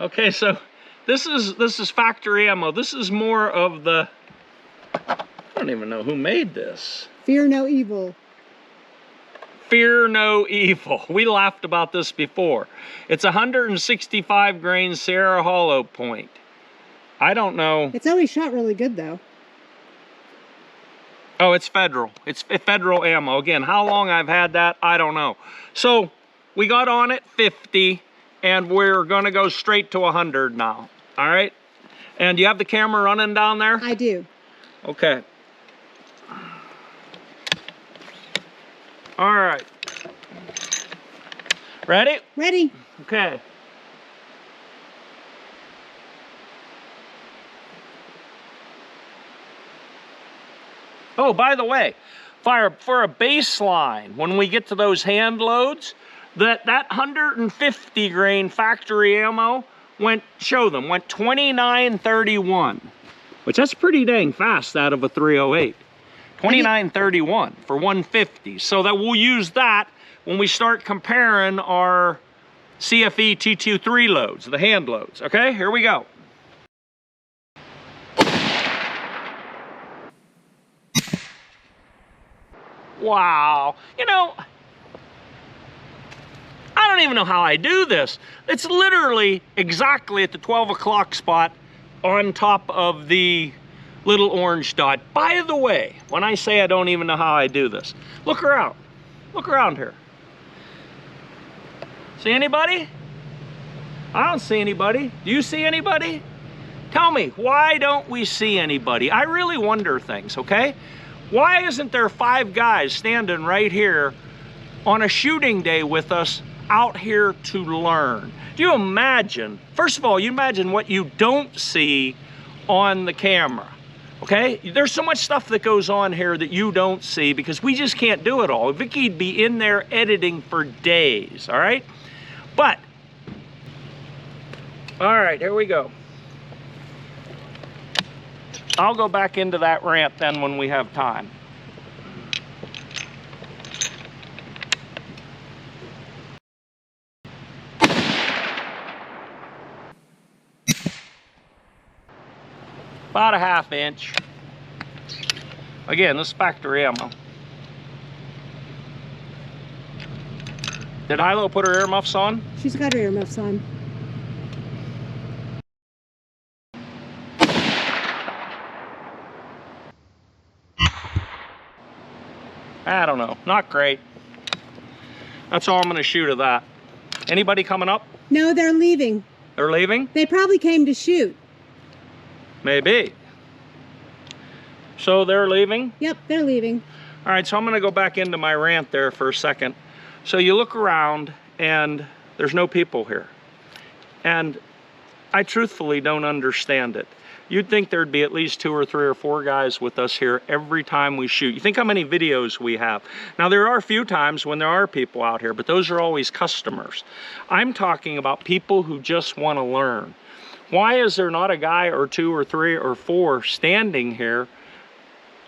Okay, so this is factory ammo. This is more of the, I don't even know who made this. Fear no evil. Fear no evil. We laughed about this before. It's 165 grain Sierra Hollow point. I don't know. It's always shot really good though. Oh, it's federal. It's federal ammo. Again, how long I've had that, I don't know. So we got on at 50 and we're gonna go straight to 100 now. All right? And you have the camera running down there? I do. Okay. All right. Ready? Ready. Okay. Oh, by the way, for a baseline, when we get to those hand loads, that 150 grain factory ammo went 29.31, which that's pretty dang fast out of a 308. 29.31 for 150. So that we'll use that when we start comparing our CFE T23 loads, the hand loads. Okay, here we go. Wow, you know, I don't even know how I do this. It's literally exactly at the 12 o'clock spot on top of the little orange dot. By the way, when I say I don't even know how I do this, look around. Look around here. See anybody? I don't see anybody. Do you see anybody? Tell me, why don't we see anybody? I really wonder things, okay? Why isn't there 5 guys standing right here on a shooting day with us out here to learn? Do you imagine, first of all, you imagine what you don't see on the camera, okay? There's so much stuff that goes on here that you don't see because we just can't do it all. Vicky'd be in there editing for days, all right? But, all right, here we go. I'll go back into that ramp then when we have time. About a ½ inch. Again, this is factory ammo. Did Hilo put her earmuffs on? She's got her earmuffs on. I don't know, not great. That's all I'm gonna shoot of that. Anybody coming up? No, they're leaving. They're leaving? They probably came to shoot. Maybe. So they're leaving? Yep, they're leaving. All right, so I'm gonna go back into my rant there for a second. So you look around and there's no people here. And I truthfully don't understand it. You'd think there'd be at least 2 or 3 or 4 guys with us here every time we shoot. You think how many videos we have. Now there are a few times when there are people out here, but those are always customers. I'm talking about people who just want to learn. Why is there not a guy or 2 or 3 or 4 standing here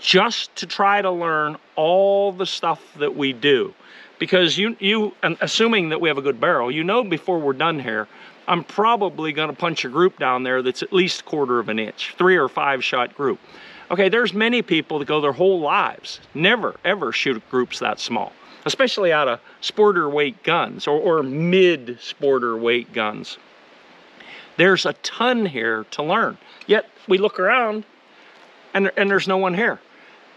just to try to learn all the stuff that we do? Because you assuming that we have a good barrel, you know before we're done here, I'm probably gonna punch a group down there that's at least 1/4 of an inch, 3 or 5 shot group. Okay, there's many people that go their whole lives, never ever shoot groups that small, especially out of sporter weight guns or mid sporter weight guns. There's a ton here to learn. Yet we look around and there's no one here.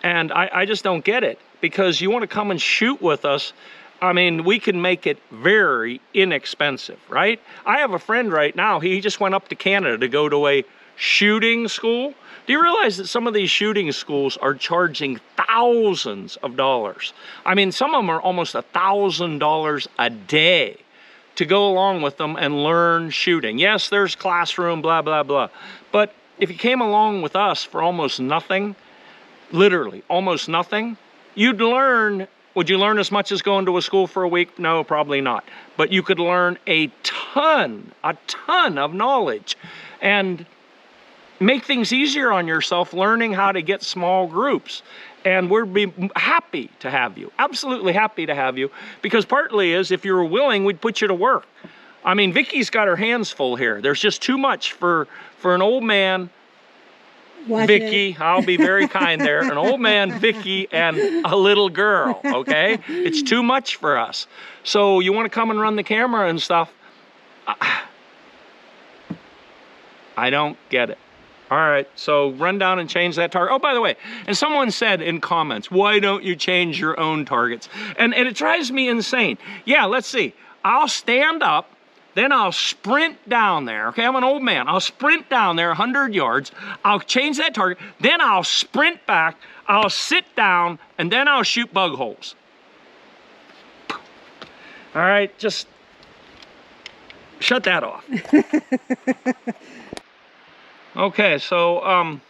And I just don't get it, because you want to come and shoot with us. I mean, we can make it very inexpensive, right? I have a friend right now, he just went up to Canada to go to a shooting school. Do you realize that some of these shooting schools are charging thousands of dollars? I mean, some of them are almost $1,000 a day to go along with them and learn shooting. Yes, there's classroom, blah, blah, blah. But if you came along with us for almost nothing, literally almost nothing, you'd learn. Would you learn as much as going to a school for a week? No, probably not. But you could learn a ton of knowledge and make things easier on yourself, learning how to get small groups. And we'd be happy to have you, absolutely happy to have you, because partly is if you were willing, we'd put you to work. I mean, Vicky's got her hands full here. There's just too much for an old man, Watch Vicky, it. I'll be very kind there, an old man, Vicky, and a little girl, okay? It's too much for us. So you want to come and run the camera and stuff? I don't get it. All right, so run down and change that target. Oh, by the way, and someone said in comments, why don't you change your own targets? And it drives me insane. Yeah, let's see. I'll stand up, then I'll sprint down there. Okay, I'm an old man. I'll sprint down there 100 yards. I'll change that target. Then I'll sprint back. I'll sit down, and then I'll shoot bug holes. All right, just shut that off. Okay, so,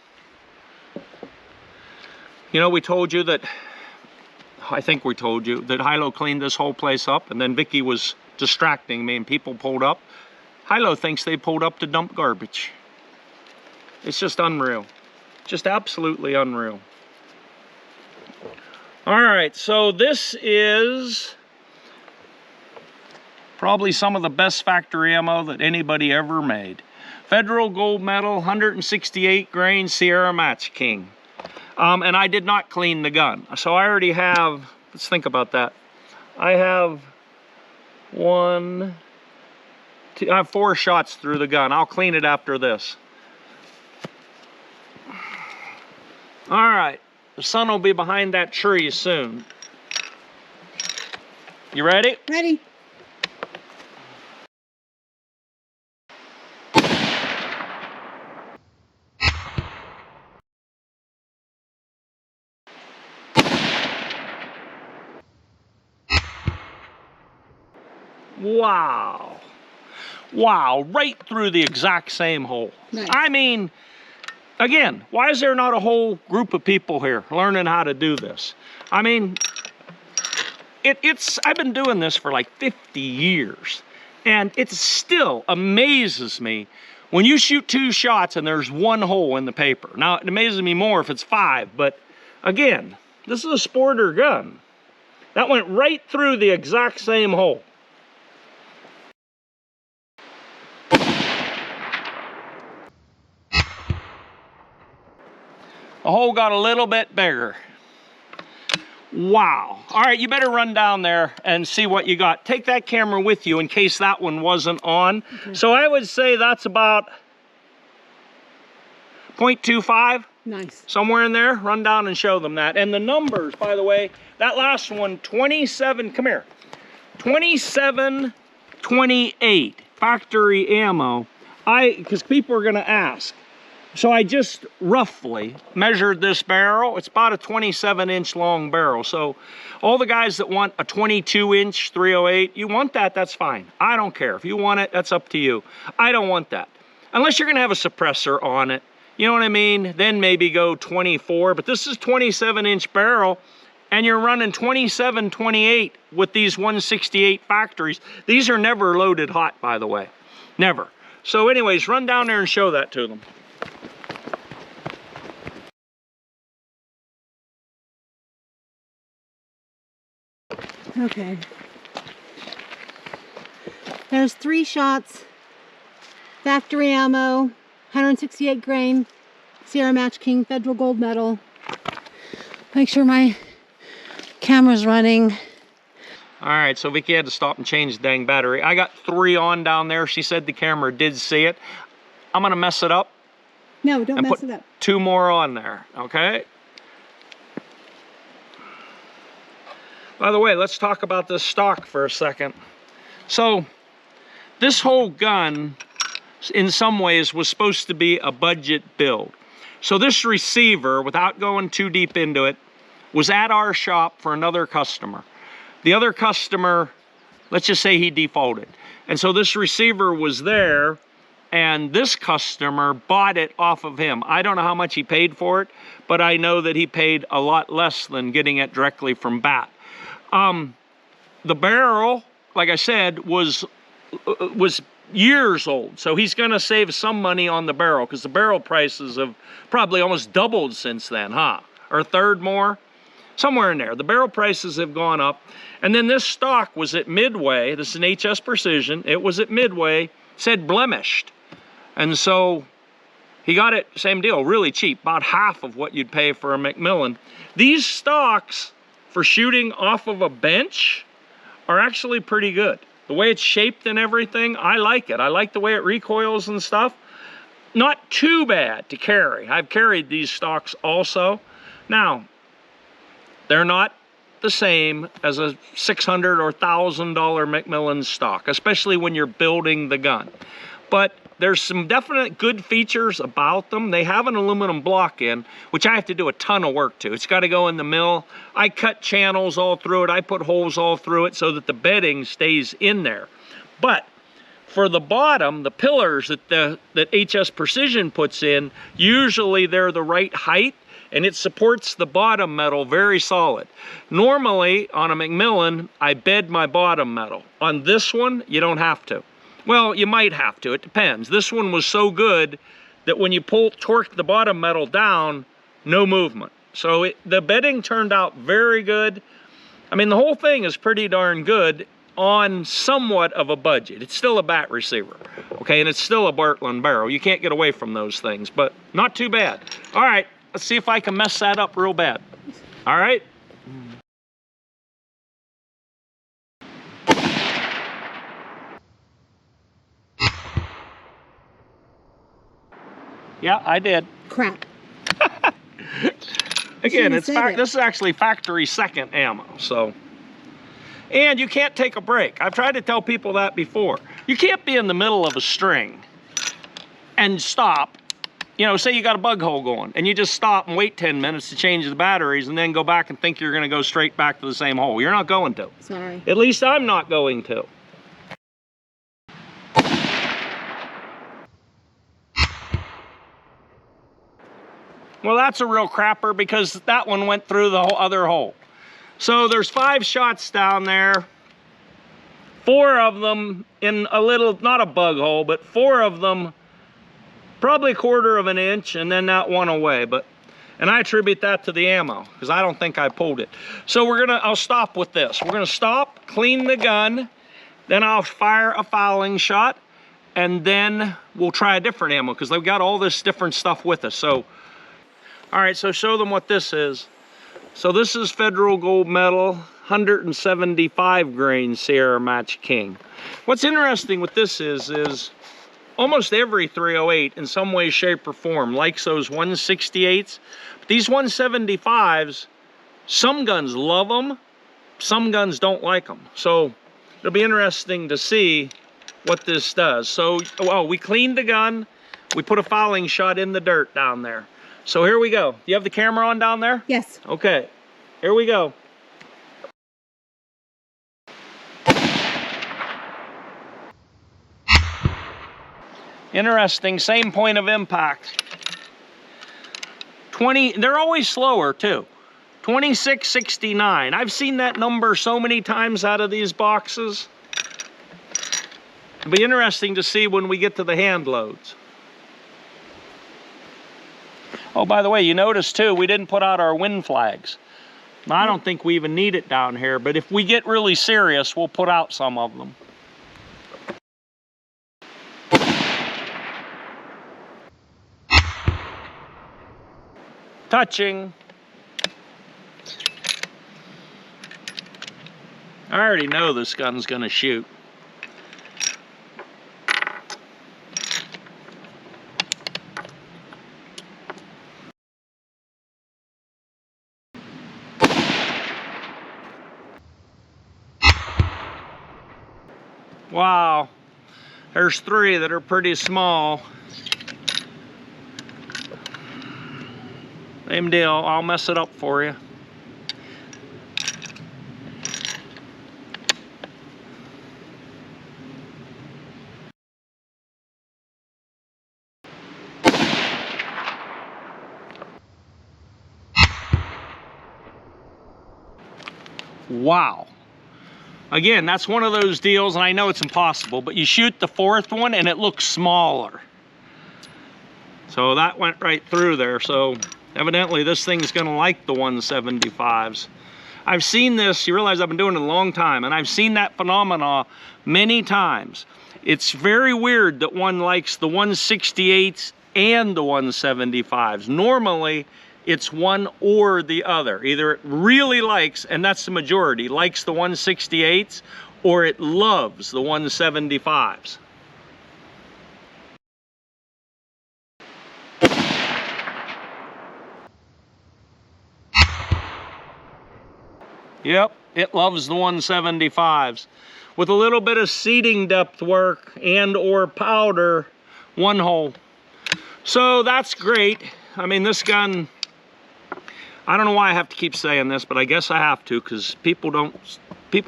you know, we told you that, I think we told you, that Hilo cleaned this whole place up, and then Vicky was distracting me and people pulled up. Hilo thinks they pulled up to dump garbage. It's just unreal. Just absolutely unreal. All right, so this is probably some of the best factory ammo that anybody ever made. Federal gold medal, 168 grain Sierra Match King. And I did not clean the gun. So I already have, let's think about that. I have I have 4 shots through the gun. I'll clean it after this. All right, the sun will be behind that tree soon. You ready? Ready. Wow. Wow, right through the exact same hole. Nice. I mean, again, why is there not a whole group of people here learning how to do this? I mean, I've been doing this for like 50 years, and it still amazes me when you shoot 2 shots and there's 1 hole in the paper. Now, it amazes me more if it's 5, but again, this is a sporter gun. That went right through the exact same hole. The hole got a little bit bigger. Wow. All right, you better run down there and see what you got. Take that camera with you in case that one wasn't on. Okay. So I would say that's about 0.25. Nice. Somewhere in there. Run down and show them that. And the numbers, by the way, that last one, 27, come here. 2728 factory ammo. Because people are going to ask. So I just roughly measured this barrel. It's about a 27-inch long barrel. So all the guys that want a 22-inch 308, you want that, that's fine. I don't care. If you want it, that's up to you. I don't want that. Unless you're gonna have a suppressor on it. You know what I mean? Then maybe go 24, but this is 27-inch barrel, and you're running 27-28 with these 168 factories. These are never loaded hot, by the way. Never. So anyways, run down there and show that to them. Okay. There's 3 shots, factory ammo, 168 grain, Sierra Match King, federal gold medal. Make sure my camera's running. All right, so Vicky had to stop and change the dang battery. I got 3 on down there. She said the camera did see it. I'm gonna mess it up. No, don't mess it up. 2 more on there, okay? By the way, let's talk about this stock for a second. So, this whole gun, in some ways, was supposed to be a budget build. So this receiver, without going too deep into it, was at our shop for another customer. The other customer, let's just say he defaulted. And so this receiver was there, and this customer bought it off of him. I don't know how much he paid for it, but I know that he paid a lot less than getting it directly from BAT. The barrel, like I said, was years old. So he's gonna save some money on the barrel because the barrel prices have probably almost doubled since then, huh? Or a third more. somewhere in there. The barrel prices have gone up. And then this stock was at Midway. This is an HS Precision. It was at Midway, said blemished. And so he got it, same deal, really cheap, about half of what you'd pay for a Macmillan. These stocks for shooting off of a bench are actually pretty good. The way it's shaped and everything, I like it. I like the way it recoils and stuff. Not too bad to carry. I've carried these stocks also. Now, they're not the same as a $600 or $1,000 Macmillan stock, especially when you're building the gun. But there's some definite good features about them. They have an aluminum block in, which I have to do a ton of work to. It's got to go in the mill. I cut channels all through it. I put holes all through it so that the bedding stays in there. But for the bottom, the pillars that HS Precision puts in, usually they're the right height, and it supports the bottom metal very solid. Normally, on a Macmillan, I bed my bottom metal. On this one, you don't have to. Well, you might have to, it depends. This one was so good that when you torque the bottom metal down, no movement. So the bedding turned out very good. I mean, the whole thing is pretty darn good on somewhat of a budget. It's still a bat receiver, okay? And it's still a Bartlein barrel. You can't get away from those things, but not too bad. All right, let's see if I can mess that up real bad. All right? Yeah, I did. Crap. Again, this is actually factory second ammo, so. And you can't take a break. I've tried to tell people that before. You can't be in the middle of a string and stop. You know, say you got a bug hole going, and you just stop and wait 10 minutes to change the batteries and then go back and think you're gonna go straight back to the same hole. You're not going to. Sorry. At least I'm not going to. Well, that's a real crapper because that one went through the whole other hole. So there's 5 shots down there. 4 of them in a little, not a bug hole, but 4 of them probably 1/4 of an inch, and then that one away. And I attribute that to the ammo because I don't think I pulled it. So I'll stop with this. We're gonna stop, clean the gun, then I'll fire a fouling shot, and then we'll try a different ammo because they've got all this different stuff with us. So. All right, so show them what this is. So this is Federal Gold Medal, 175 grain Sierra Match King. What's interesting with this is almost every 308 in some way, shape, or form likes those 168s. But these 175s, some guns love them, some guns don't like them. So it'll be interesting to see what this does. So, we cleaned the gun, we put a fouling shot in the dirt down there. So here we go. You have the camera on down there? Yes. Okay, here we go. Interesting, same point of impact. 20, they're always slower too. 2669. I've seen that number so many times out of these boxes. It'll be interesting to see when we get to the hand loads. Oh, by the way, you notice too, we didn't put out our wind flags. Now, I don't think we even need it down here, but if we get really serious, we'll put out some of them. Touching. I already know this gun's gonna shoot. Wow, there's 3 that are pretty small. Same deal, I'll mess it up for you. Wow. Again, that's one of those deals, and I know it's impossible, but you shoot the 4th one and it looks smaller. So that went right through there. So Evidently, this thing's gonna like the 175s. I've seen this, you realize I've been doing it a long time, and I've seen that phenomena many times. It's very weird that one likes the 168s and the 175s. Normally, it's one or the other. Either it really likes, and that's the majority, likes the 168s, or it loves the 175s. Yep, it loves the 175s. With a little bit of seating depth work and or powder, one hole. So that's great. I mean, this gun, I don't know why I have to keep saying this, but I guess I have to, because people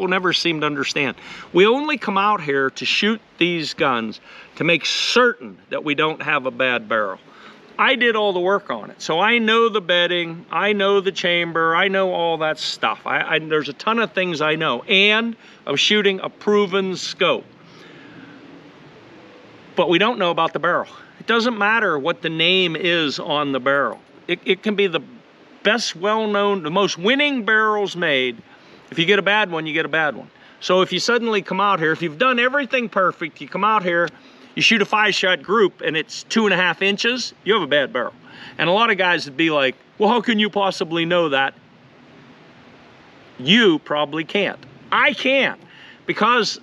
never seem to understand. We only come out here to shoot these guns to make certain that we don't have a bad barrel. I did all the work on it, so I know the bedding, I know the chamber, I know all that stuff. There's a ton of things I know, and I'm shooting a proven scope. But we don't know about the barrel. It doesn't matter what the name is on the barrel. It can be the best well-known, the most winning barrels made. If you get a bad one, you get a bad one. So if you suddenly come out here, if you've done everything perfect, you come out here, you shoot a 5-shot group and it's 2.5 inches, you have a bad barrel. And a lot of guys would be like, well, how can you possibly know that? You probably can't. I can't, because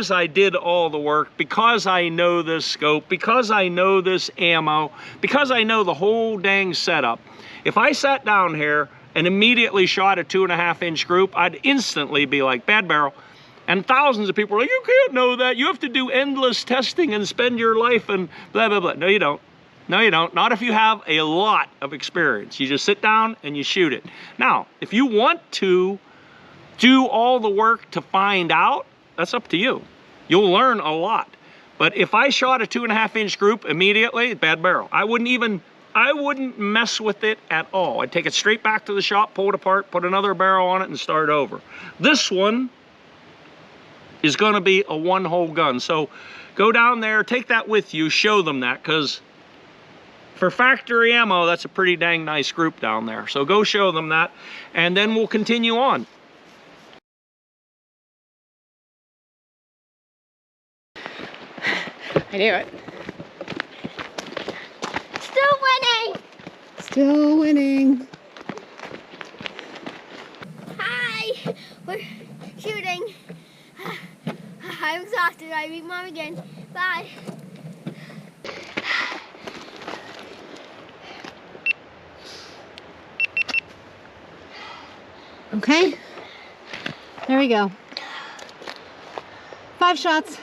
I did all the work, because I know this scope, because I know this ammo, because I know the whole dang setup. If I sat down here and immediately shot a 2.5-inch group, I'd instantly be like, bad barrel. And thousands of people are like, you can't know that. You have to do endless testing and spend your life and blah, blah, blah. No, you don't. No, you don't. Not if you have a lot of experience. You just sit down and you shoot it. Now, if you want to do all the work to find out, that's up to you. You'll learn a lot. But if I shot a 2.5-inch group immediately, bad barrel. I wouldn't mess with it at all. I'd take it straight back to the shop, pull it apart, put another barrel on it, and start over. This one is going to be a one-hole gun. So go down there, take that with you, show them that, because for factory ammo, that's a pretty dang nice group down there. So go show them that, and then we'll continue on. I knew it. Still winning! Still winning. Hi! We're shooting. I'm exhausted. I beat Mom again. Bye. Okay. There we go. 5 shots.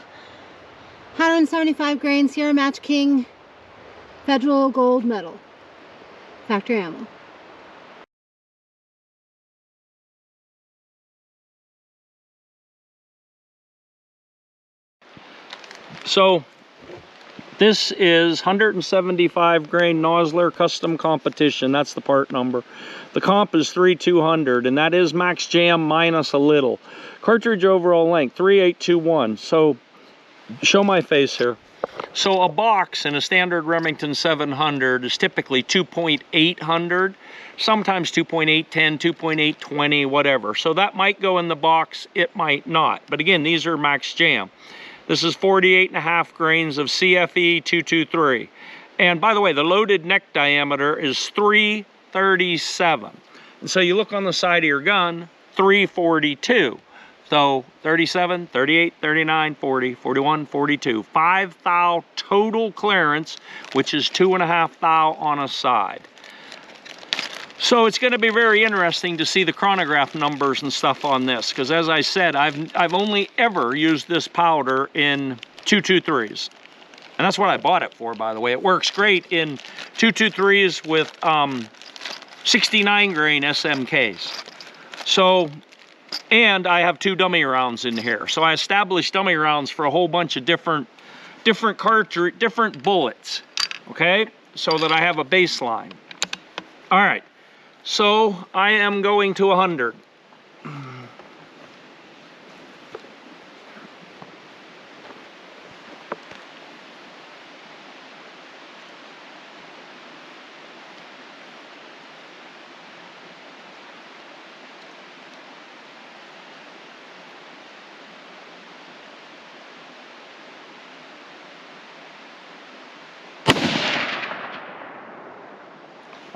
175 grain Sierra Match King Federal Gold Medal. Factory ammo. So this is 175 grain Nosler custom competition. That's the part number. The comp is 3200, and that is max jam minus a little. Cartridge overall length 3821. So show my face here. So a box in a standard Remington 700 is typically 2.800, sometimes 2.810, 2.820, whatever. So that might go in the box, it might not. But again, these are max jam. This is 48.5 grains of CFE 223. And by the way, the loaded neck diameter is 337. And so you look on the side of your gun, 342. So 37, 38, 39, 40, 41, 42. 5 thou total clearance, which is 2.5 thou on a side. So it's going to be very interesting to see the chronograph numbers and stuff on this, because as I said, I've only ever used this powder in 223s. And that's what I bought it for, by the way. It works great in 223s with 69 grain SMKs. So, and I have 2 dummy rounds in here. So I established dummy rounds for a whole bunch of different cartridge, different bullets, okay? So that I have a baseline. All right. So I am going to 100.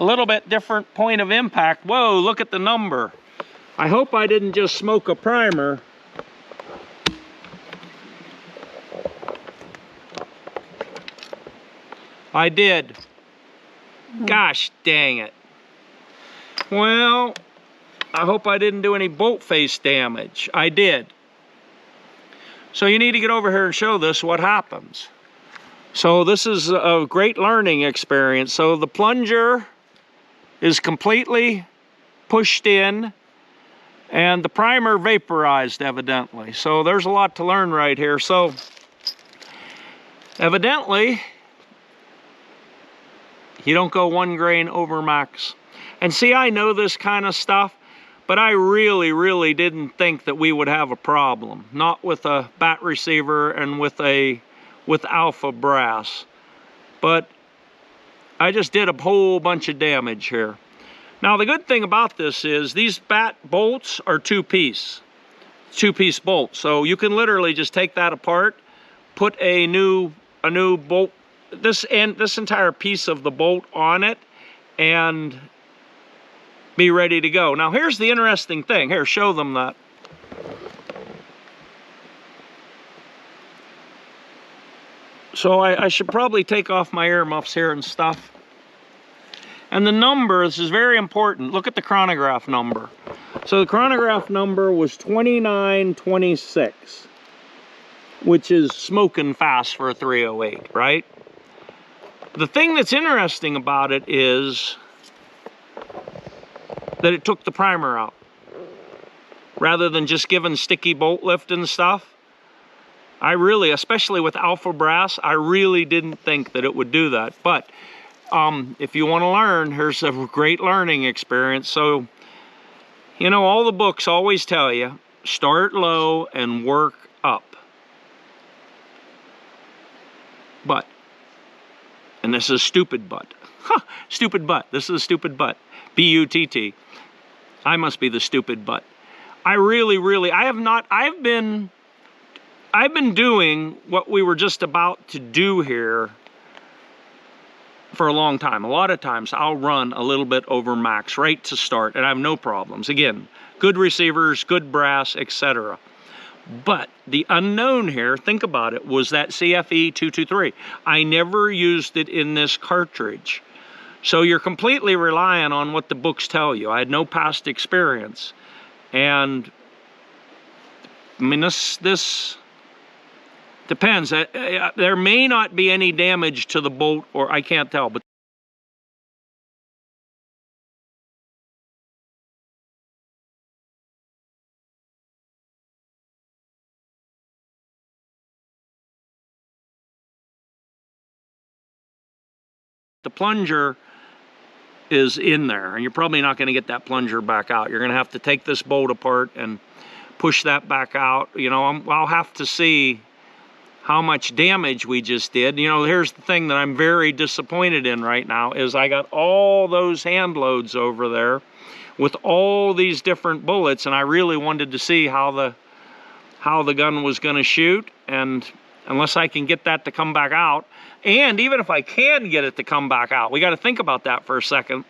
a little bit different point of impact. Whoa, look at the number. I hope I didn't just smoke a primer. I did. Gosh dang it. Well, I hope I didn't do any bolt face damage. I did. So you need to get over here and show this what happens. So this is a great learning experience. So the plunger is completely pushed in and the primer vaporized evidently. So there's a lot to learn right here. So evidently you don't go 1 grain over max. And see, I know this kind of stuff, but I really didn't think that we would have a problem. Not with a bat receiver and with alpha brass. But I just did a whole bunch of damage here. Now the good thing about this is these bat bolts are two-piece bolts. So you can literally just take that apart, put a new bolt, this entire piece of the bolt on it, and be ready to go. Now here's the interesting thing. Here, show them that. So I should probably take off my earmuffs here and stuff. And the number, this is very important. Look at the chronograph number. So the chronograph number was 2926, which is smoking fast for a 308, right? The thing that's interesting about it is that it took the primer out. Rather than just giving sticky bolt lift and stuff. I really, especially with alpha brass, I really didn't think that it would do that. But if you want to learn, here's a great learning experience. So, you know, all the books always tell you, start low and work up. But, and this is stupid but. Huh, stupid but. This is a stupid but. B-U-T-T. I must be the stupid but. I've been doing what we were just about to do here for a long time. A lot of times I'll run a little bit over max right to start and I have no problems. Again, good receivers, good brass, etc. But the unknown here, think about it, was that CFE 223. I never used it in this cartridge. So you're completely relying on what the books tell you. I had no past experience. And I mean, this depends. There may not be any damage to the bolt, or I can't tell, but the plunger is in there, and you're probably not going to get that plunger back out. You're going to have to take this bolt apart and push that back out. You know, I'll have to see how much damage we just did. You know, here's the thing that I'm very disappointed in right now is I got all those hand loads over there with all these different bullets, and I really wanted to see how the gun was going to shoot, and unless I can get that to come back out, and even if I can get it to come back out, we got to think about that for a second.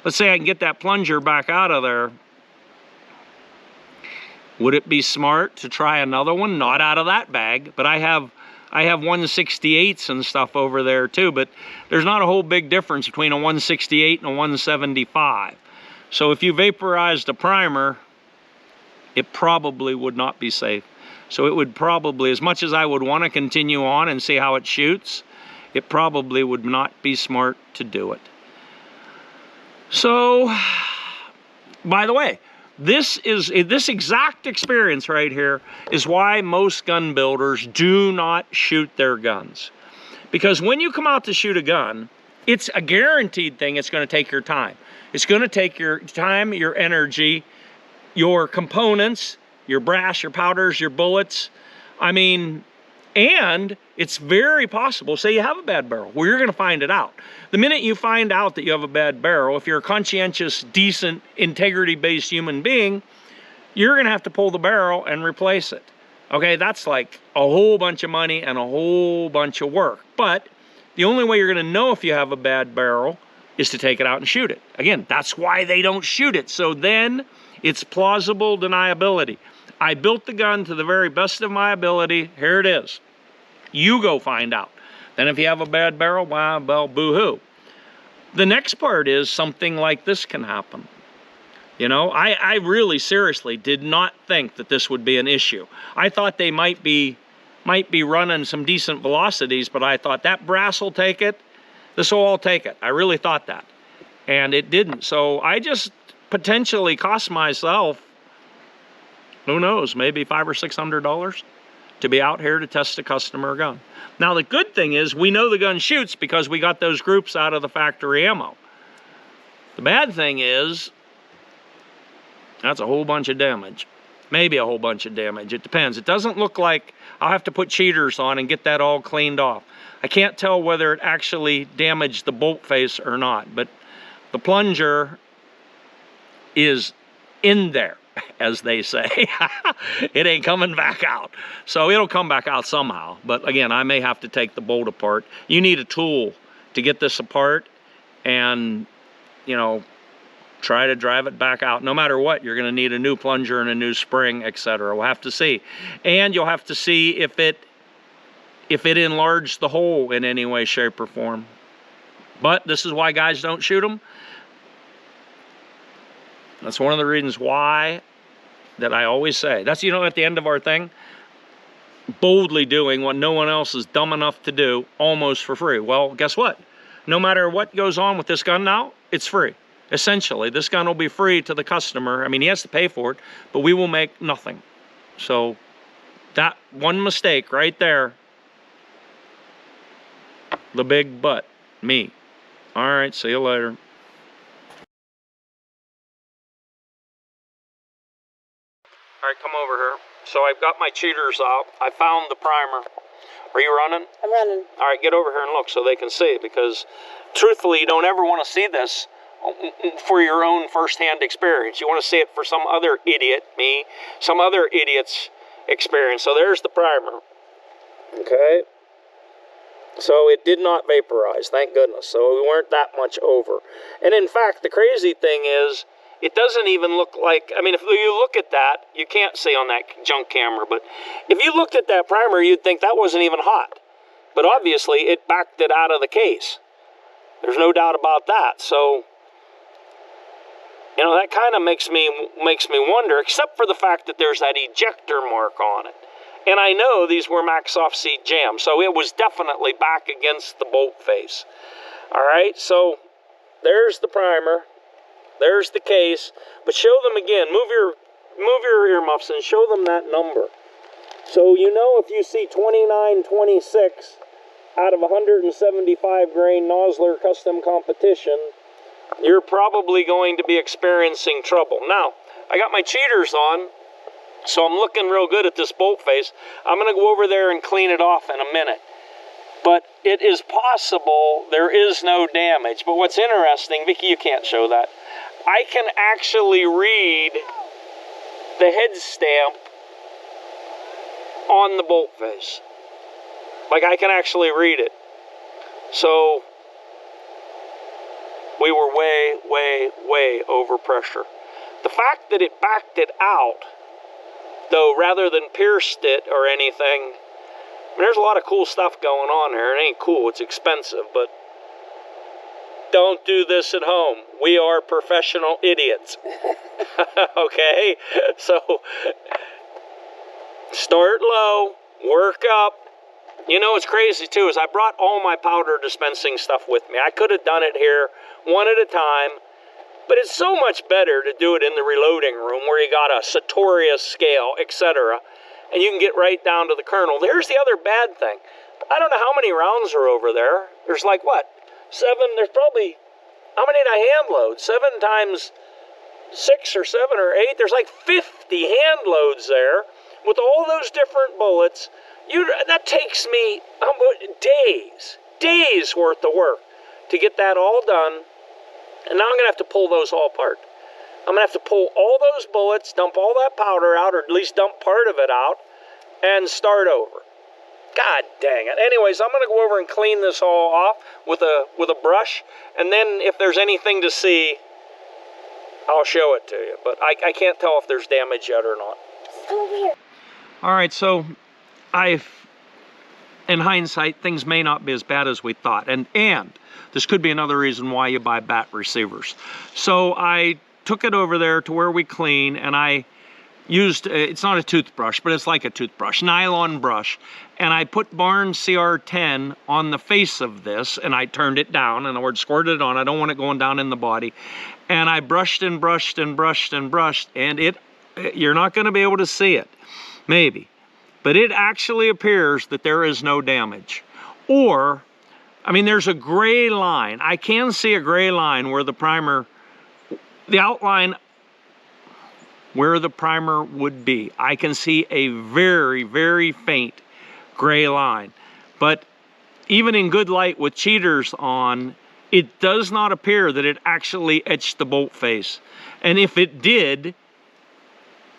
Let's say I can get that plunger back out of there. Would it be smart to try another one? Not out of that bag, but I have 168s and stuff over there too, but there's not a whole big difference between a 168 and a 175. So if you vaporized a primer, it probably would not be safe. So it would probably, as much as I would want to continue on and see how it shoots, it probably would not be smart to do it. So, by the way, this exact experience right here is why most gun builders do not shoot their guns. Because when you come out to shoot a gun, it's a guaranteed thing. It's going to take your time. It's going to take your time, your energy, your components, your brass, your powders, your bullets. I mean, and it's very possible, say you have a bad barrel, well, you're going to find it out. The minute you find out that you have a bad barrel, if you're a conscientious, decent, integrity-based human being, you're going to have to pull the barrel and replace it. Okay, that's like a whole bunch of money and a whole bunch of work. But the only way you're going to know if you have a bad barrel is to take it out and shoot it. Again, that's why they don't shoot it. So then it's plausible deniability. I built the gun to the very best of my ability. Here it is. You go find out. Then if you have a bad barrel, well, boo-hoo. The next part is something like this can happen. You know, I really seriously did not think that this would be an issue. I thought they might be running some decent velocities, but I thought that brass will take it. This will all take it. I really thought that. And it didn't. So I just potentially cost myself, who knows, maybe $500 or $600 to be out here to test a customer gun. Now the good thing is we know the gun shoots because we got those groups out of the factory ammo. The bad thing is that's a whole bunch of damage. Maybe a whole bunch of damage. It depends. It doesn't look like I'll have to put cheaters on and get that all cleaned off. I can't tell whether it actually damaged the bolt face or not, but the plunger is in there, as they say. It ain't coming back out. So it'll come back out somehow. But again, I may have to take the bolt apart. You need a tool to get this apart and, you know, try to drive it back out. No matter what, you're going to need a new plunger and a new spring, etc. We'll have to see. And you'll have to see if it enlarged the hole in any way, shape, or form. But this is why guys don't shoot them. That's one of the reasons why that I always say. That's, you know, at the end of our thing, boldly doing what no one else is dumb enough to do, almost for free. Well, guess what? No matter what goes on with this gun now, it's free. Essentially, this gun will be free to the customer. I mean, he has to pay for it, but we will make nothing. So that one mistake right there, the big butt, me. All right, see you later. All right, come over here. So I've got my cheaters out. I found the primer. Are you running? I'm running. All right, get over here and look so they can see, because truthfully, you don't ever want to see this for your own first-hand experience. You want to see it for some other idiot, me, some other idiot's experience. So there's the primer. Okay. So it did not vaporize, thank goodness. So we weren't that much over. And in fact, the crazy thing is, it doesn't even look like, I mean, if you look at that, you can't see on that junk camera, but if you looked at that primer, you'd think that wasn't even hot. But obviously, it backed it out of the case. There's no doubt about that. So, you know, that kind of makes me wonder, except for the fact that there's that ejector mark on it. And I know these were Max Offseat jams, so it was definitely back against the bolt face. All right, so there's the primer. There's the case, but show them again. Move your earmuffs and show them that number. So you know if you see 2926 out of 175 grain Nosler custom competition, you're probably going to be experiencing trouble. Now, I got my cheaters on, so I'm looking real good at this bolt face. I'm going to go over there and clean it off in a minute. But it is possible there is no damage. But what's interesting, Vicky, you can't show that. I can actually read the head stamp on the bolt face. Like, I can actually read it. So we were way, way, way over pressure. The fact that it backed it out, though, rather than pierced it or anything, I mean, there's a lot of cool stuff going on here. It ain't cool, it's expensive, but don't do this at home. We are professional idiots. Okay? So, start low, work up. You know what's crazy too is I brought all my powder dispensing stuff with me. I could have done it here one at a time, but it's so much better to do it in the reloading room where you got a Sartorius scale, etc. And you can get right down to the kernel. There's the other bad thing. I don't know how many rounds are over there. There's like, what? 7, there's probably, how many did I hand load? 7 times 6 or 7 or 8, there's like 50 hand loads there with all those different bullets. That takes me days worth of work to get that all done. And now I'm going to have to pull those all apart. I'm going to have to pull all those bullets, dump all that powder out, or at least dump part of it out, and start over. God dang it. Anyways, I'm going to go over and clean this all off with a brush, and then if there's anything to see, I'll show it to you. But I can't tell if there's damage yet or not. So weird. All right, so in hindsight, things may not be as bad as we thought. And this could be another reason why you buy bat receivers. So I took it over there to where we clean, and I used, it's not a toothbrush, but it's like a toothbrush, nylon brush. And I put Barnes CR10 on the face of this, and I turned it down. In other words, squirted it on. I don't want it going down in the body. And I brushed and brushed and brushed and brushed, and you're not going to be able to see it, maybe. But it actually appears that there is no damage. Or, I mean, there's a gray line. I can see a gray line where the primer, the outline where the primer would be. I can see a very, very faint gray line. But even in good light with cheaters on, it does not appear that it actually etched the bolt face. And if it did,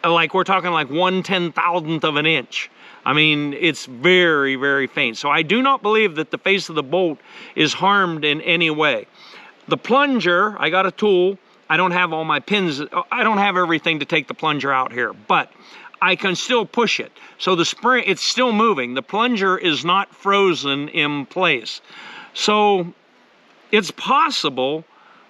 like we're talking like 1/10,000th of an inch. I mean, it's very, very faint. So I do not believe that the face of the bolt is harmed in any way. The plunger, I got a tool. I don't have all my pins. I don't have everything to take the plunger out here, but I can still push it. So the spring, it's still moving. The plunger is not frozen in place. So it's possible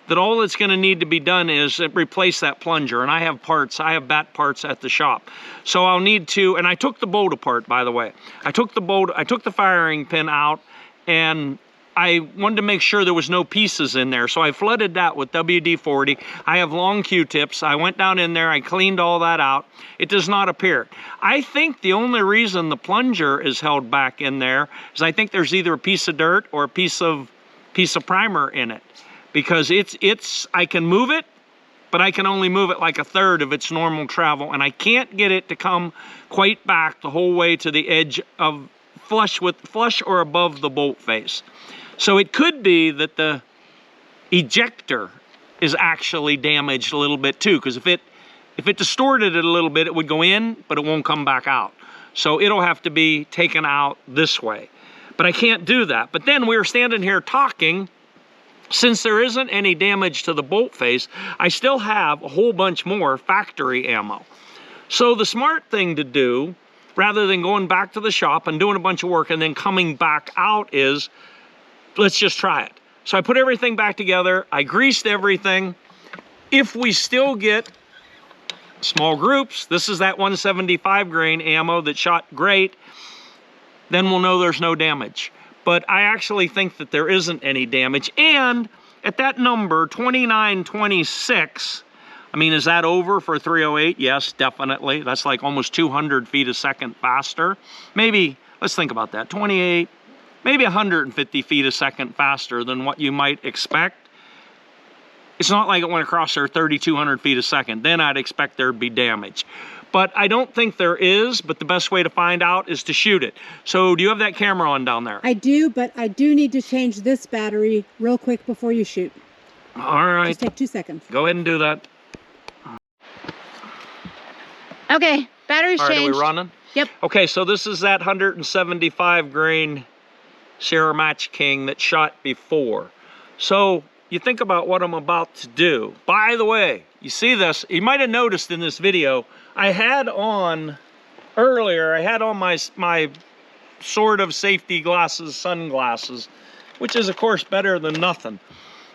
that all that's going to need to be done is replace that plunger. And I have parts, I have bat parts at the shop. So I'll need to, and I took the bolt apart, by the way. I took the firing pin out, and I wanted to make sure there was no pieces in there. So I flooded that with WD-40. I have long Q-tips. I went down in there, I cleaned all that out. It does not appear. I think the only reason the plunger is held back in there is I think there's either a piece of dirt or a piece of primer in it. Because I can move it, but I can only move it like a third of its normal travel, and I can't get it to come quite back the whole way to the edge of flush or above the bolt face. So it could be that the ejector is actually damaged a little bit too, because if it distorted it a little bit, it would go in, but it won't come back out. So it'll have to be taken out this way. But I can't do that. But then we were standing here talking. Since there isn't any damage to the bolt face, I still have a whole bunch more factory ammo. So the smart thing to do, rather than going back to the shop and doing a bunch of work and then coming back out, is let's just try it. So I put everything back together. I greased everything. If we still get small groups, this is that 175 grain ammo that shot great, then we'll know there's no damage. But I actually think that there isn't any damage. And at that number, 2926, I mean, is that over for 308? Yes, definitely. That's like almost 200 feet a second faster. Maybe, let's think about that, 28, maybe 150 feet a second faster than what you might expect. It's not like it went across there 3,200 feet a second. Then I'd expect there'd be damage. But I don't think there is, but the best way to find out is to shoot it. So do you have that camera on down there? I do, but I do need to change this battery real quick before you shoot. All right. Just take 2 seconds. Go ahead and do that. Okay, battery's All right, changed. are we running? Yep. Okay, so this is that 175 grain Sierra Match King that shot before. So you think about what I'm about to do. By the way, you see this, you might have noticed in this video, I had on my sort of safety glasses, sunglasses, which is of course better than nothing.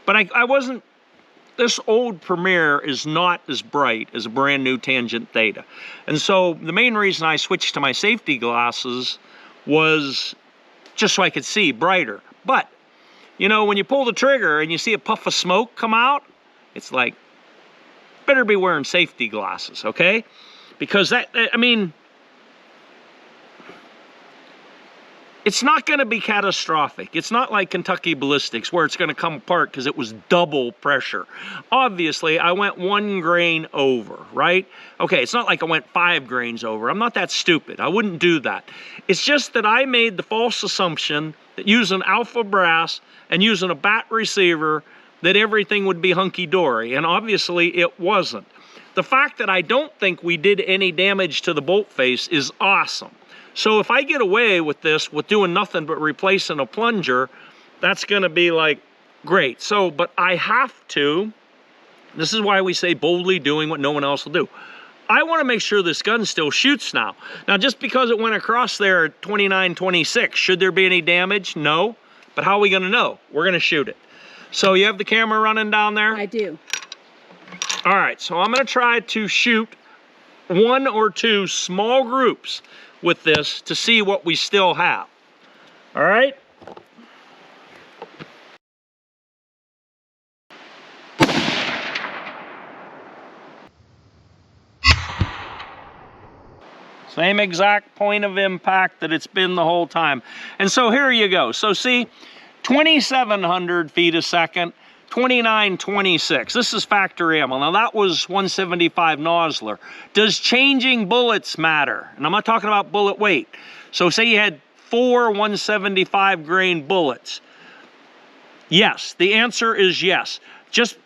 But I wasn't, this old Premier is not as bright as a brand new Tangent Theta. And so the main reason I switched to my safety glasses was just so I could see brighter. But, you know, when you pull the trigger and you see a puff of smoke come out, it's like, better be wearing safety glasses, okay? Because that, I mean, it's not going to be catastrophic. It's not like Kentucky Ballistics where it's going to come apart because it was double pressure. Obviously, I went 1 grain over, right? Okay, it's not like I went 5 grains over. I'm not that stupid. I wouldn't do that. It's just that I made the false assumption that using alpha brass and using a bat receiver that everything would be hunky-dory, and obviously it wasn't. The fact that I don't think we did any damage to the bolt face is awesome. So if I get away with this, with doing nothing but replacing a plunger, that's gonna be like, great. So, but I have to, this is why we say boldly doing what no one else will do. I wanna make sure this gun still shoots now. Now, just because it went across there at 29-26, should there be any damage? No, but how are we gonna know? We're gonna shoot it. So you have the camera running down there? I do. All right, so I'm gonna try to shoot 1 or 2 small groups with this to see what we still have. All right? Same exact point of impact that it's been the whole time. And so here you go. So see, 2,700 feet a second, 29-26. This is factory ammo. Now that was 175 Nosler. Does changing bullets matter? And I'm not talking about bullet weight. So say you had 4 175 grain bullets. Yes, the answer is yes. Just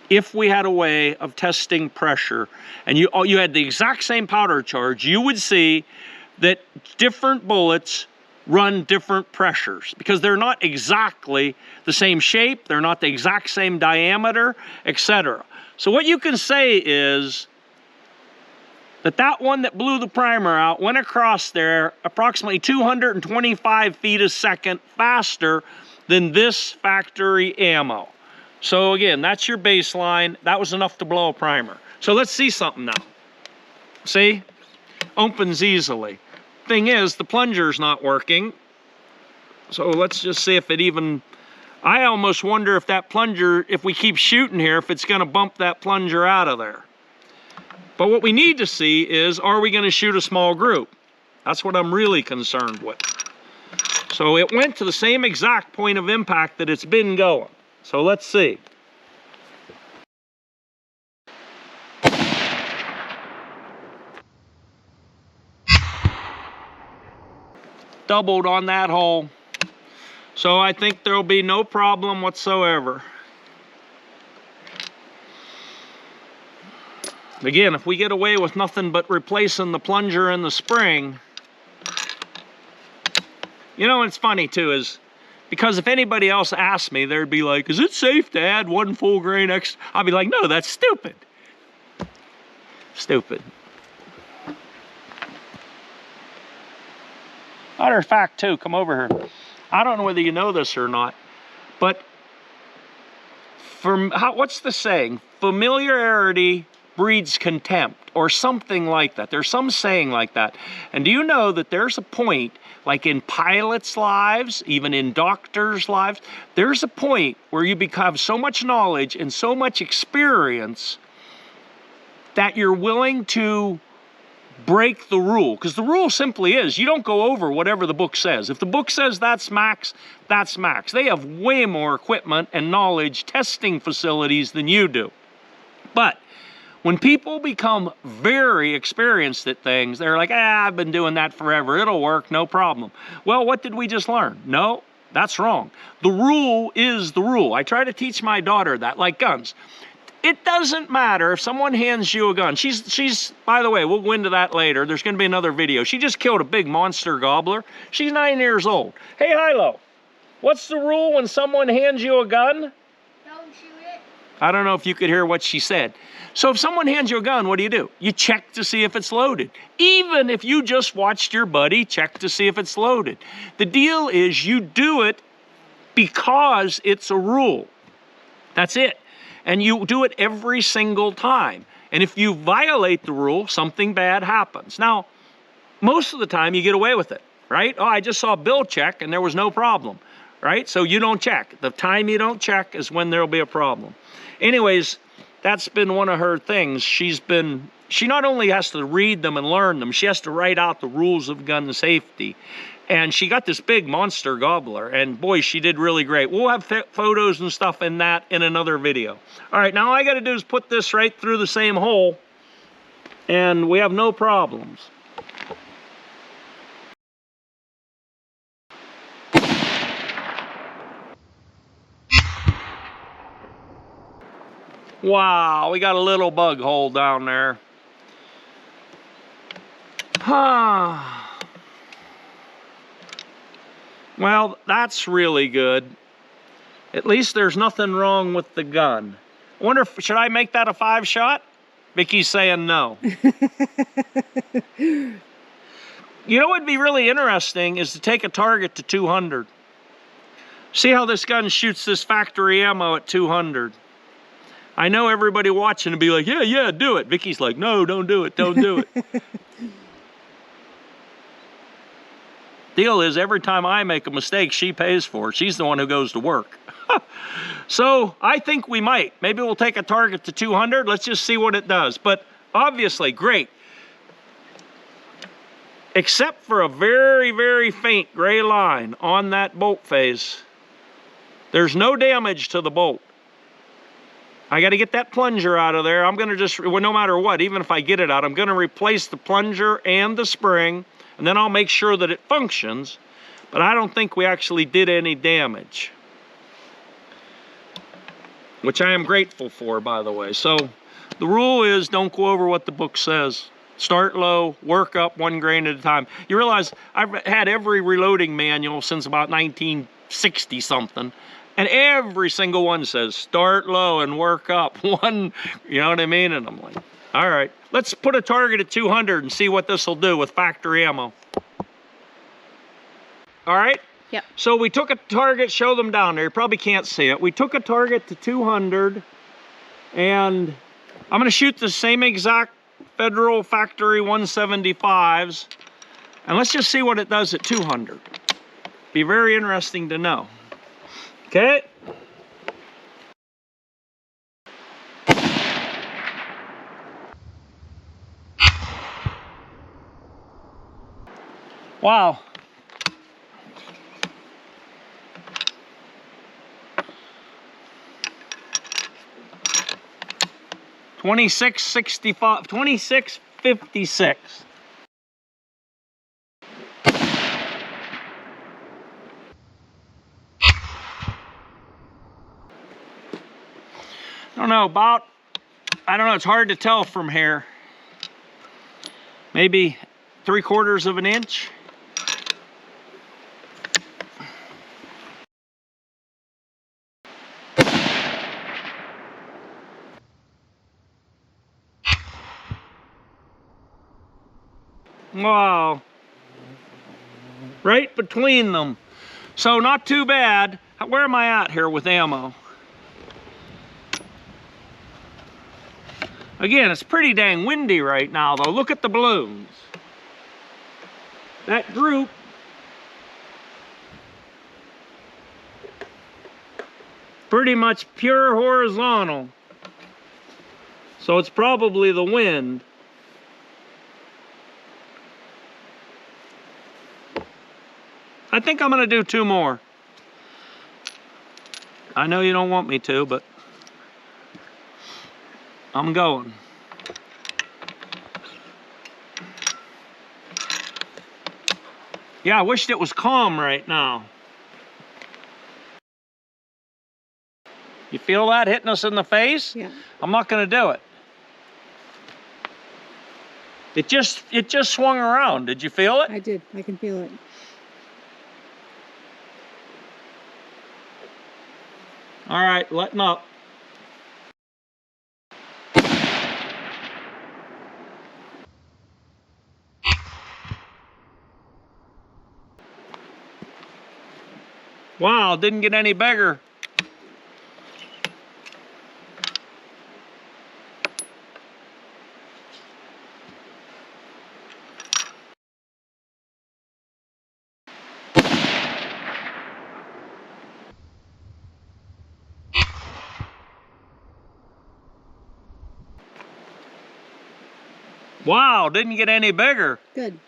if we had a way of testing pressure and you had the exact same powder charge, you would see that different bullets run different pressures because they're not exactly the same shape, they're not the exact same diameter, etc. So what you can say is that that one that blew the primer out went across there approximately 225 feet a second faster than this factory ammo. So again, that's your baseline. That was enough to blow a primer. So let's see something now. See? Opens easily. Thing is, the plunger's not working. So let's just see if it even... I almost wonder if that plunger, if we keep shooting here, if it's going to bump that plunger out of there. But what we need to see is, are we going to shoot a small group? That's what I'm really concerned with. So it went to the same exact point of impact that it's been going. So let's see. Doubled on that hole. So I think there'll be no problem whatsoever. Again, if we get away with nothing but replacing the plunger and the spring, you know, it's funny too, is because if anybody else asked me, they'd be like, is it safe to add 1 full grain extra? I'd be like, no, that's stupid. Stupid. Matter of fact, too, come over here. I don't know whether you know this or not, but what's the saying? Familiarity breeds contempt, or something like that. There's some saying like that. And do you know that there's a point, like in pilots' lives, even in doctors' lives, there's a point where you become so much knowledge and so much experience that you're willing to break the rule. Because the rule simply is, you don't go over whatever the book says. If the book says that's max, that's max. They have way more equipment and knowledge, testing facilities than you do. But when people become very experienced at things, they're like, I've been doing that forever. It'll work, no problem. Well, what did we just learn? No, that's wrong. The rule is the rule. I try to teach my daughter that, like guns. It doesn't matter if someone hands you a gun. She's, by the way, we'll go into that later. There's going to be another video. She just killed a big monster gobbler. She's 9 years old. Hey, Hilo, what's the rule when someone hands you a gun? Don't shoot it. I don't know if you could hear what she said. So if someone hands you a gun, what do? You check to see if it's loaded. Even if you just watched your buddy check to see if it's loaded. The deal is you do it because it's a rule. That's it. And you do it every single time. And if you violate the rule, something bad happens. Now, most of the time you get away with it, right? Oh, I just saw Bill check and there was no problem, right? So you don't check. The time you don't check is when there'll be a problem. Anyways, that's been one of her things. She not only has to read them and learn them, she has to write out the rules of gun safety. And she got this big monster gobbler, and boy, she did really great. We'll have photos and stuff in that in another video. All right, now all I gotta do is put this right through the same hole, and we have no problems. Wow, we got a little bug hole down there. Well, that's really good. At least there's nothing wrong with the gun. I wonder if, should I make that a 5-shot? Vicky's saying no. You know what would be really interesting is to take a target to 200. See how this gun shoots this factory ammo at 200. I know everybody watching will be like, yeah, yeah, do it. Vicky's like, no, don't do it, don't do it. Deal is, every time I make a mistake, she pays for it. She's the one who goes to work. So I think we might. Maybe we'll take a target to 200. Let's just see what it does. But obviously, great. Except for a very, very faint gray line on that bolt face, there's no damage to the bolt. I got to get that plunger out of there. I'm going to just, well, no matter what, even if I get it out, I'm going to replace the plunger and the spring, and then I'll make sure that it functions. But I don't think we actually did any damage, which I am grateful for, by the way. So the rule is don't go over what the book says. Start low, work up 1 grain at a time. You realize I've had every reloading manual since about 1960 something. And every single one says, start low and work up 1, you know what I mean? And I'm like, all right, let's put a target at 200 and see what this will do with factory ammo. All right? Yep. So we took a target, show them down there. You probably can't see it. We took a target to 200, and I'm gonna shoot the same exact Federal Factory 175s, and let's just see what it does at 200. Be very interesting to know. Okay. Wow. $26.65, $26.56. I don't know, about, I don't know, it's hard to tell from here. Maybe 3/4 of an inch. Wow. Right between them. So not too bad. Where am I at here with ammo? Again, it's pretty dang windy right now, though. Look at the balloons. That group pretty much pure horizontal. So it's probably the wind. I think I'm gonna do 2 more. I know you don't want me to, but I'm going. Yeah, I wished it was calm right now. You feel that hitting us in the face? Yeah. I'm not gonna do it. It just swung around. Did you feel it? I did. I can feel it. All right, letting up. Wow, didn't get any bigger. Wow, didn't get any bigger. Good.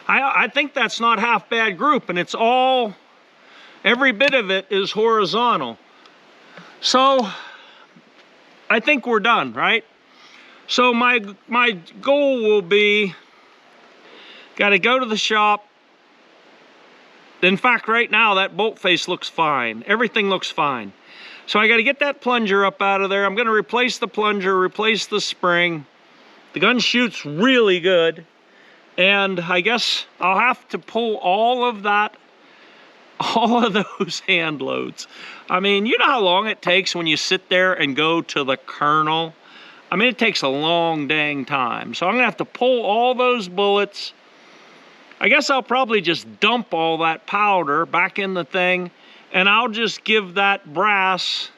I think that's not half bad group, and it's all, every bit of it is horizontal. So I think we're done, right? So my goal will be, got to go to the shop. In fact, right now that bolt face looks fine. Everything looks fine. So I got to get that plunger up out of there. I'm going to replace the plunger, replace the spring. The gun shoots really good. And I guess I'll have to pull all of those hand loads. I mean, you know how long it takes when you sit there and go to the kernel? I mean, it takes a long dang time. So I'm gonna have to pull all those bullets. I guess I'll probably just dump all that powder back in the thing, and I'll just give that brass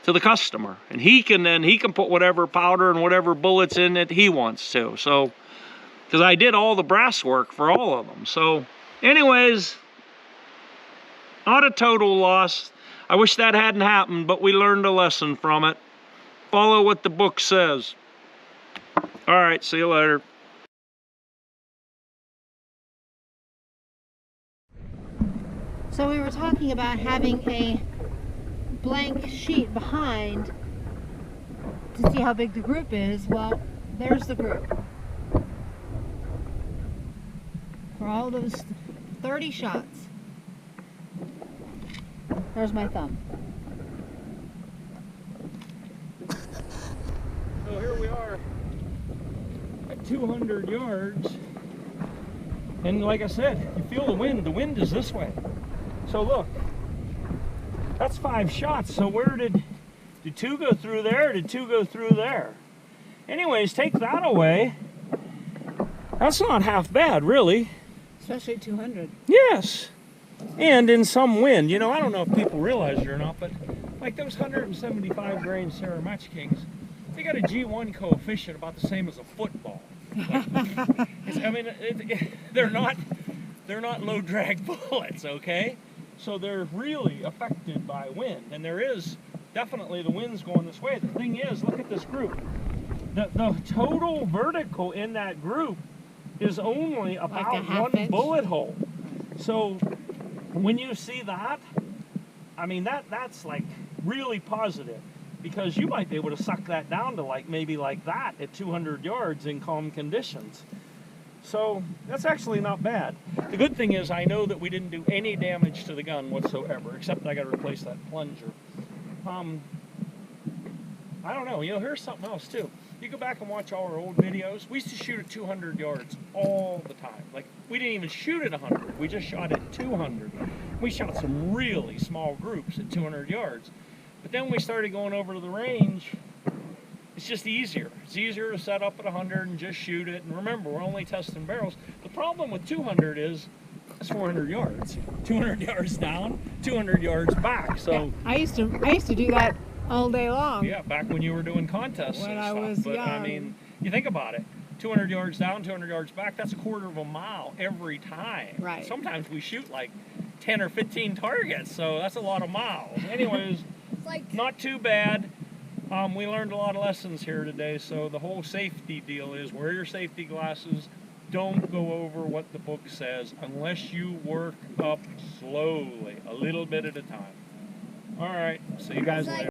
to the customer. And he can put whatever powder and whatever bullets in it he wants to. So, because I did all the brass work for all of them. So, anyways, not a total loss. I wish that hadn't happened, but we learned a lesson from it. Follow what the book says. All right, see you later. So we were talking about having a blank sheet behind to see how big the group is. Well, there's the group. For all those 30 shots. There's my thumb. So here we are at 200 yards. And like I said, you feel the wind. The wind is this way. So look, that's 5 shots. So where did 2 go through there? Or did 2 go through there? Anyways, take that away. That's not half bad, really. Especially 200. Yes. And in some wind. You know, I don't know if people realize it or not, but like those 175 grain Sarah Match Kings, they got a G1 coefficient about the same as a football. I mean, they're not low drag bullets, okay? So they're really affected by wind, and there is definitely the wind's going this way. The thing is, look at this group. The total vertical in that group is only about like 1/2 inch. bullet hole. So when you see that, I mean that's like really positive, because you might be able to suck that down to like maybe like that at 200 yards in calm conditions. So that's actually not bad. The good thing is I know that we didn't do any damage to the gun whatsoever, except I got to replace that plunger. I don't know, you know, here's something else too. You go back and watch all our old videos. We used to shoot at 200 yards all the time. Like, we didn't even shoot at 100. We just shot at 200. We shot some really small groups at 200 yards. But then we started going over to the range. It's just easier. It's easier to set up at 100 and just shoot it. And remember, we're only testing barrels. The problem with 200 is it's 400 yards. 200 yards down, 200 yards back. So yeah, I used to do that all day long. yeah, back when you were doing contests When and I stuff. was but young. I mean, you think about it. 200 yards down, 200 yards back, that's a quarter of a mile every time. Right. Sometimes we shoot like 10 or 15 targets, so that's a lot of miles. Anyways, Like, not too bad. We learned a lot of lessons here today, so the whole safety deal is wear your safety glasses. Don't go over what the book says unless you work up slowly, a little bit at a time. All right, see you guys later.